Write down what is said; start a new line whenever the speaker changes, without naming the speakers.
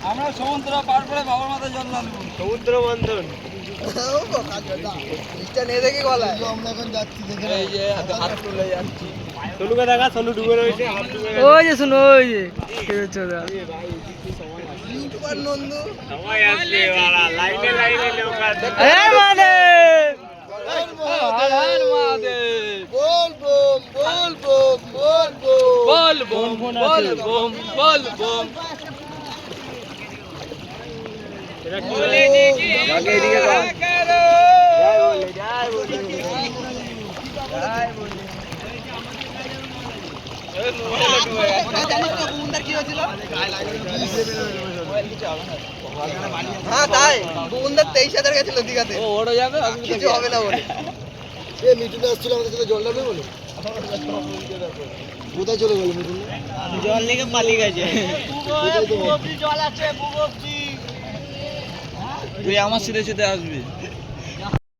আমরা সমুদ্র পার করে বাবার মাথায় জল আনবো। সমুদ্র বন্ধন আমরা এখন যাচ্ছি দেখে এই যে হাত তুলে যাচ্ছি। সোনুকে দেখা, সোনু ডুবে রয়েছে, হাত ডুবে গেছে। ওই যে শুনো, ওই যে ইউটিউবার নন্দু সবাই আসছে, বাড়া লাইনে লাইনে লোক আছে। এই মানে হর মহাদেব, বল বম বল বম বল বম বল বম বল বম। এরা কি বলে? আগে এদিকে কর। জয় বলে জয় বলে জয় বলে। হ্যাঁ তাই বুন্দার 23,000 গেছিল দিঘাতে। ও ওড়ো যাবে, কিছু হবে না বলে। এ মিঠুন আসছিল আমাদের সাথে, জল নেবে বলে কোথায় চলে গেল মিঠুন? জল নিয়ে পালিয়ে গেছে। জল আছে, তুই আমার সিধে সিধে আসবি।